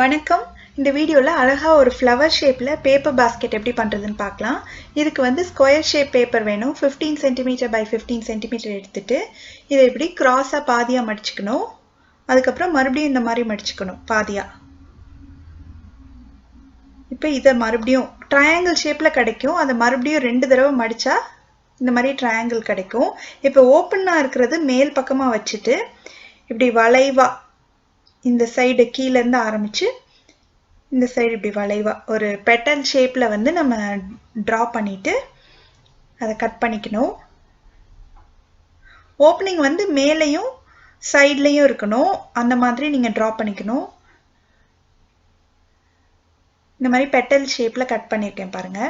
வணக்கம். இந்த வீடியோல அழகா ஒரு ஃப்ளவர் ஷேப்ல பேப்பர் பாஸ்கெட் எப்படி பண்றதுன்னு பார்க்கலாம். இதுக்கு வந்து ஸ்கொயர் ஷேப் பேப்பர் வேணும். 15 சென்டிமீட்டர் பை 15 சென்டிமீட்டர் எடுத்துட்டு இதை இப்படி கிராஸா பாதியா மடிச்சுக்கணும். அதுக்கப்புறம் மறுபடியும் இந்த மாதிரி மடிச்சுக்கணும் பாதியா. இப்போ இதை மறுபடியும் ட்ரையாங்கிள் ஷேப்ல கிடைக்கும். அதை மறுபடியும் 2 தடவை மடிச்சா இந்த மாதிரி ட்ரையாங்கிள் கிடைக்கும். இப்போ ஓப்பனா இருக்கிறது மேல் பக்கமா வச்சுட்டு இப்படி வளைவா இந்த சைடு கீழ இருந்து ஆரம்பிச்சு இந்த சைடு இப்படி வளைவா ஒரு பெட்டல் ஷேப்ல வந்து நம்ம டிரா பண்ணிட்டு அதை கட் பண்ணிக்கணும். ஓப்பனிங் வந்து மேலையும் சைட்லயும் இருக்கணும். அந்த மாதிரி நீங்க டிரா பண்ணிக்கணும். இந்த மாதிரி பெட்டல் ஷேப்ல கட் பண்ணிருக்கேன் பாருங்க.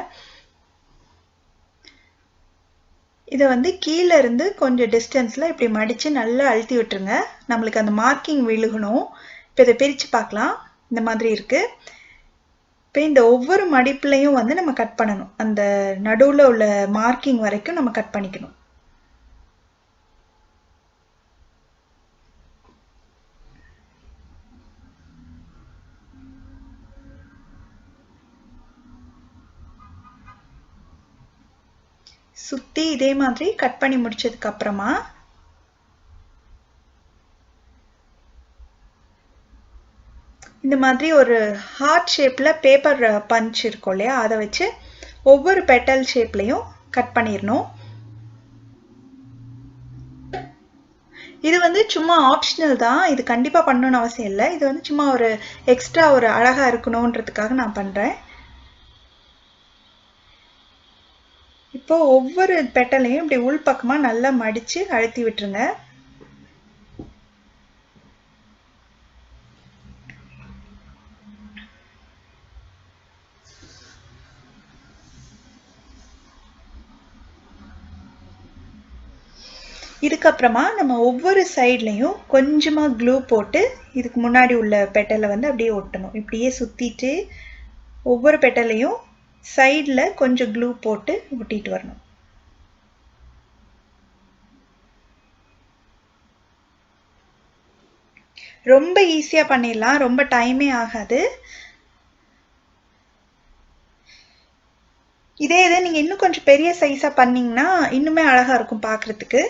இதை வந்து கீழே இருந்து கொஞ்சம் டிஸ்டன்ஸ்ல இப்படி மடிச்சு நல்லா அழுத்தி விட்டுருங்க. நம்மளுக்கு அந்த மார்க்கிங் விழுகணும். இப்போ இதை பிரிச்சு பார்க்கலாம். இந்த மாதிரி இருக்கு. இப்போ இந்த ஒவ்வொரு மடிப்புலையும் வந்து நம்ம கட் பண்ணணும். அந்த நடுவுல உள்ள மார்க்கிங் வரைக்கும் நம்ம கட் பண்ணிக்கணும். சுத்தி இதே மாதிரி கட் பண்ணி முடிச்சதுக்கு அப்புறமா இந்த மாதிரி ஒரு ஹார்ட் ஷேப்ல பேப்பர் பஞ்ச் இருக்கும் இல்லையா, அதை வச்சு ஒவ்வொரு பெட்டல் ஷேப்லையும் கட் பண்ணிடணும். இது வந்து சும்மா ஆப்ஷனல் தான். இது கண்டிப்பா பண்ணணும்னு அவசியம் இல்லை. இது வந்து சும்மா ஒரு எக்ஸ்ட்ரா ஒரு அழகா இருக்கணும்ன்றதுக்காக நான் பண்றேன். இப்போ ஒவ்வொரு பெட்டலையும் இப்படி உள் பக்கமா நல்லா மடிச்சு அழுத்தி விட்டுருங்க. இதுக்கப்புறமா நம்ம ஒவ்வொரு சைட்லையும் கொஞ்சமா க்ளூ போட்டு இதுக்கு முன்னாடி உள்ள பெட்டலை வந்து அப்படியே ஒட்டணும். இப்படியே சுத்திட்டு ஒவ்வொரு பெட்டலையும் சைட்ல கொஞ்சம் க்ளூ போட்டு ஒட்டிட்டு வரணும். ரொம்ப ஈஸியா பண்ணிடலாம். ரொம்ப டைமே ஆகாது. இதே நீங்க இன்னும் கொஞ்சம் பெரிய சைஸா பண்ணீங்கன்னா இன்னுமே அழகா இருக்கும் பார்க்கிறதுக்கு.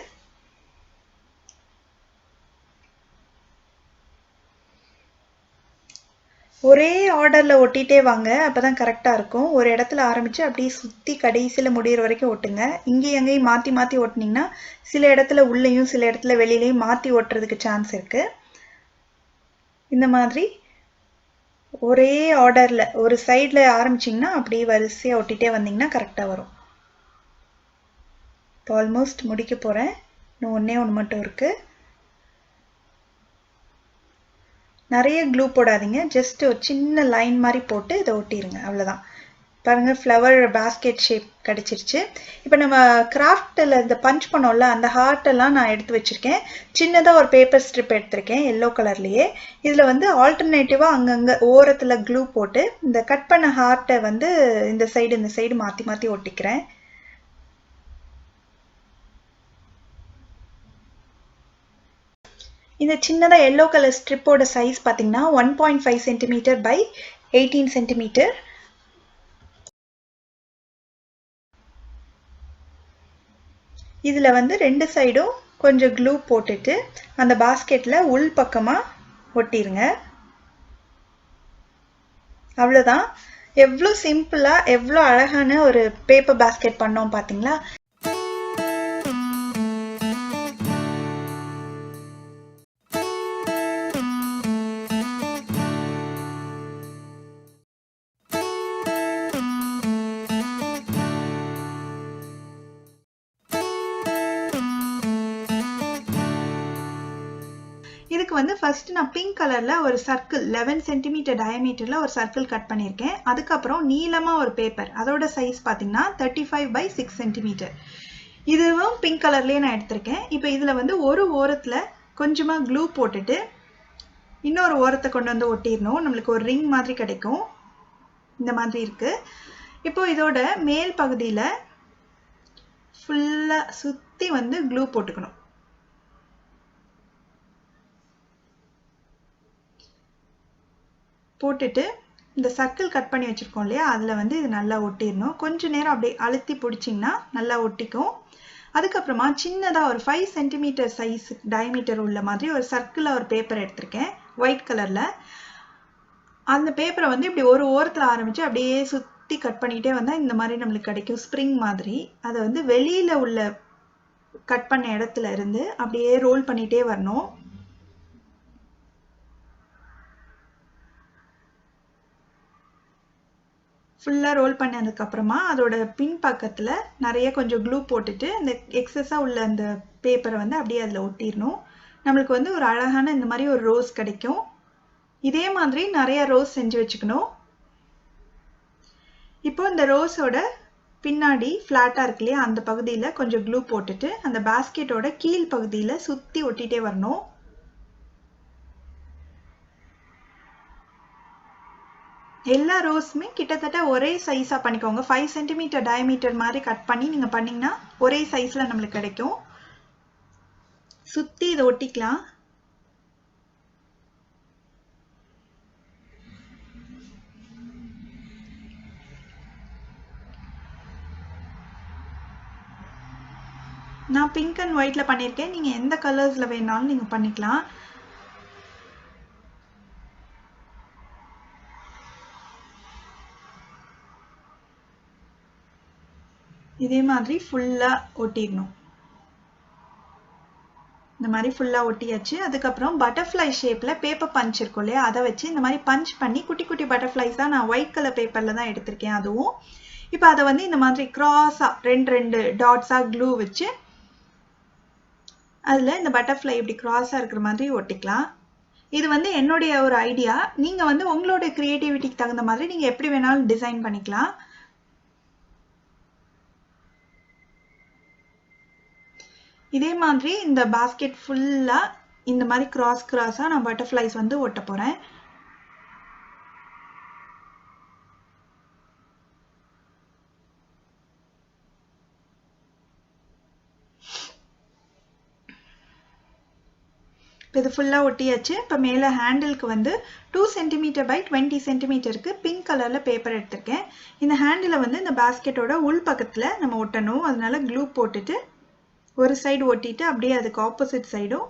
ஒரே ஆர்டர்ல ஒட்டிட்டே வாங்க. அப்பதான் கரெக்டா இருக்கும். ஒரு இடத்துல ஆரம்பிச்சு அப்படியே சுத்தி கடைசியில முடியிற வரைக்கும் ஒட்டுங்க. இங்கேயும் அங்கேயும் மாத்தி மாத்தி ஒட்டினீங்கன்னா சில இடத்துல உள்ளேயும் சில இடத்துல வெளியிலையும் மாத்தி ஒட்டுறதுக்கு சான்ஸ் இருக்கு. இந்த மாதிரி ஒரே ஆர்டர்ல ஒரு சைட்ல ஆரம்பிச்சிங்கன்னா அப்படியே வரிசையா ஒட்டிட்டே வந்தீங்கன்னா கரெக்டா வரும். இப்போ ஆல்மோஸ்ட் முடிக்க போறேன். இன்னும் ஒண்ணே ஒன்று மட்டும் இருக்கு. நிறைய க்ளூ போடாதீங்க. ஜஸ்ட் ஒரு சின்ன லைன் மாதிரி போட்டு இதை ஒட்டிடுங்க. அவ்வளோதான். பாருங்க, ஃப்ளவர் பாஸ்கெட் ஷேப் கிடைச்சிருச்சு. இப்போ நம்ம கிராஃப்டில் இந்த பஞ்ச் பண்ணோம்ல, அந்த ஹார்ட் எல்லாம் நான் எடுத்து வச்சிருக்கேன். சின்னதாக ஒரு பேப்பர் ஸ்ட்ரிப் எடுத்திருக்கேன் எல்லோ கலர்லேயே. இதில் வந்து ஆல்டர்னேட்டிவாக அங்கங்கே ஓரத்தில் க்ளூ போட்டு இந்த கட் பண்ண ஹார்ட்டை வந்து இந்த சைடு மாற்றி மாற்றி ஒட்டிக்கிறேன். இந்த சின்னதா எல்லோ கலர் ஸ்ட்ரிப்போட சைஸ் பார்த்தீங்கன்னா 1.5 சென்டிமீட்டர் பை 18 சென்டிமீட்டர். இதுல வந்து 2 சைடும் கொஞ்சம் க்ளூ போட்டுட்டு அந்த பாஸ்கெட்ல உள் பக்கமா ஒட்டிருங்க. அவ்வளவுதான். எவ்வளோ சிம்பிளா எவ்வளோ அழகான ஒரு பேப்பர் பாஸ்கெட் பண்ணோம் பாத்தீங்களா? இதுக்கு வந்து ஃபர்ஸ்ட் நான் பிங்க் கலர்ல ஒரு சர்க்கிள் 11 சென்டிமீட்டர் டயமீட்டர்ல ஒரு சர்க்கிள் கட் பண்ணியிருக்கேன். அதுக்கப்புறம் நீளமா ஒரு பேப்பர், அதோட சைஸ் பார்த்தீங்கன்னா 35 by 6 சென்டிமீட்டர். இதுவும் பிங்க் கலர்லயே நான் எடுத்திருக்கேன். இப்போ இதுல வந்து ஒரு ஓரத்துல கொஞ்சமா க்ளூ போட்டுட்டு இன்னொரு ஓரத்தை கொண்டு வந்து ஒட்டிடணும். நம்மளுக்கு ஒரு ரிங் மாதிரி கிடைக்கும். இந்த மாதிரி இருக்கு. இப்போ இதோட மேல் பகுதியில ஃபுல்லா சுத்தி வந்து க்ளூ போட்டுக்கணும். போட்டுட்டு இந்த சர்க்கிள் கட் பண்ணி வச்சிருக்கோம் இல்லையா, அதில் வந்து இது நல்லா ஒட்டிடணும். கொஞ்ச நேரம் அப்படியே அழுத்தி பிடிச்சிங்கன்னா நல்லா ஒட்டிக்கும். அதுக்கப்புறமா சின்னதாக ஒரு 5 சென்டிமீட்டர் சைஸ் டயமீட்டர் உள்ள மாதிரி ஒரு சர்க்கிளாக ஒரு பேப்பர் எடுத்திருக்கேன் ஒயிட் கலரில். அந்த பேப்பரை வந்து இப்படி ஒரு ஓரத்தில் ஆரம்பித்து அப்படியே சுற்றி கட் பண்ணிகிட்டே வந்தால் இந்த மாதிரி நம்மளுக்கு கிடைக்கும் ஸ்ப்ரிங் மாதிரி. அதை வந்து வெளியில் உள்ள கட் பண்ண இடத்துல இருந்து அப்படியே ரோல் பண்ணிகிட்டே வரணும். ஃபுல்லாக ரோல் பண்ணதுக்கப்புறமா அதோட பின் பக்கத்தில் நிறைய கொஞ்சம் க்ளூ போட்டுட்டு அந்த எக்ஸஸாக உள்ள அந்த பேப்பரை வந்து அப்படியே அதில் ஒட்டிடணும். நம்மளுக்கு வந்து ஒரு அழகான இந்த மாதிரி ஒரு ரோஸ் கிடைக்கும். இதே மாதிரி நிறைய ரோஸ் செஞ்சு வச்சுக்கணும். இப்போ இந்த ரோஸோட பின்னாடி ஃப்ளாட்டாக இருக்கு இல்லையா, அந்த பகுதியில் கொஞ்சம் க்ளூ போட்டுட்டு அந்த பாஸ்கெட்டோட கீழ் பகுதியில் சுற்றி ஒட்டிகிட்டே வரணும். எல்லா ரோஸுமே கிட்டத்தட்ட ஒரே சைஸாக பண்ணிக்கோங்க. 5 சென்டிமீட்டர் டயமீட்டர் மாதிரி கட் பண்ணி நீங்கள் பண்ணிங்கன்னா ஒரே சைஸில் நம்மளுக்கு கிடைக்கும். சுற்றி இதை ஒட்டிக்கலாம். நான் பிங்க் அண்ட் ஒயிட்டில் பண்ணியிருக்கேன். நீங்கள் எந்த கலர்ஸில் வேணாலும் நீங்கள் பண்ணிக்கலாம். இதே மாதிரி ஃபுல்லாக ஒட்டிடணும். இந்த மாதிரி ஃபுல்லாக ஒட்டியாச்சு. அதுக்கப்புறம் பட்டர்ஃப்ளை ஷேப்பில் பேப்பர் பஞ்ச் இருக்கும் இல்லையா, அதை வச்சு இந்த மாதிரி பஞ்ச் பண்ணி குட்டி குட்டி பட்டர்ஃப்ளைஸ் தான் நான் ஒயிட் கலர் பேப்பரில் தான் எடுத்திருக்கேன். அதுவும் இப்போ அதை வந்து இந்த மாதிரி க்ராஸாக ரெண்டு டாட்ஸாக க்ளூ வச்சு அதில் இந்த பட்டர்ஃப்ளை இப்படி க்ராஸாக இருக்கிற மாதிரி ஒட்டிக்கலாம். இது வந்து என்னுடைய ஒரு ஐடியா. நீங்கள் வந்து உங்களோட க்ரியேட்டிவிட்டிக்கு தகுந்த மாதிரி நீங்கள் எப்படி வேணாலும் டிசைன் பண்ணிக்கலாம். இதே மாதிரி இந்த பாஸ்கெட் ஃபுல்லாக இந்த மாதிரி கிராஸாக நான் பட்டர்ஃப்ளைஸ் வந்து ஒட்ட போகிறேன். இப்போ இது ஃபுல்லாக ஒட்டியாச்சு. இப்போ மேலே ஹேண்டிலுக்கு வந்து 2 சென்டிமீட்டர் பை 20 சென்டிமீட்டருக்கு பிங்க் கலரில் பேப்பர் எடுத்திருக்கேன். இந்த ஹேண்டிலை வந்து இந்த பாஸ்கெட்டோட உள் பக்கத்தில் நம்ம ஒட்டணும். அதனால க்ளூ போட்டுட்டு ஒரு சைடு ஒட்டிட்டு அப்படியே அதுக்கு ஆப்போசிட் சைடும்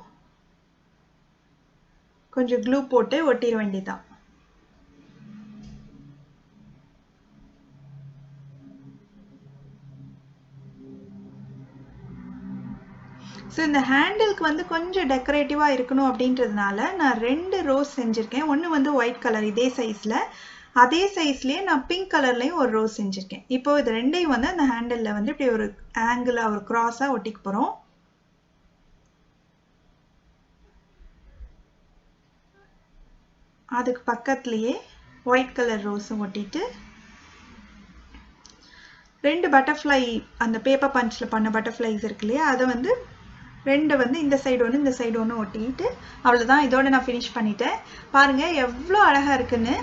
கொஞ்சம் க்ளூ போட்டு ஒட்டிட வேண்டியதான். ஸோ இந்த ஹேண்டிலுக்கு வந்து கொஞ்சம் டெக்கரேட்டிவாக இருக்கணும் அப்படின்றதுனால நான் 2 ரோஸ் செஞ்சுருக்கேன். ஒன்று வந்து ஒயிட் கலர் இதே சைஸில், அதே சைஸ்லேயே நான் பிங்க் கலர்லேயும் ஒரு ரோஸ் செஞ்சுருக்கேன். இப்போ இது ரெண்டையும் வந்து அந்த ஹேண்டிலில் வந்து இப்படி ஒரு ஆங்கிளாக ஒரு க்ராஸாக ஒட்டிக்க போகிறோம். அதுக்கு பக்கத்துலேயே ஒயிட் கலர் ரோஸும் ஒட்டிட்டு 2 பட்டர்ஃப்ளை அந்த பேப்பர் பஞ்சில் பண்ண பட்டர்ஃப்ளைஸ் இருக்கு இல்லையா, அதை வந்து 2 வந்து இந்த சைடு ஒன்று இந்த சைடு ஒன்று ஒட்டிட்டு அவ்வளோதான். இதோட நான் ஃபினிஷ் பண்ணிட்டேன். பாருங்கள் எவ்வளோ அழகாக இருக்குன்னு.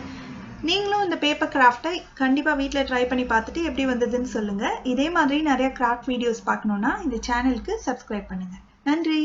நீங்களும் இந்த பேப்பர் கிராஃப்டை கண்டிப்பாக வீட்டில் ட்ரை பண்ணி பார்த்துட்டு எப்படி வந்ததுன்னு சொல்லுங்கள். இதே மாதிரி நிறைய கிராஃப்ட் வீடியோஸ் பார்க்கணுன்னா இந்த சேனலுக்கு சப்ஸ்கிரைப் பண்ணுங்கள். நன்றி.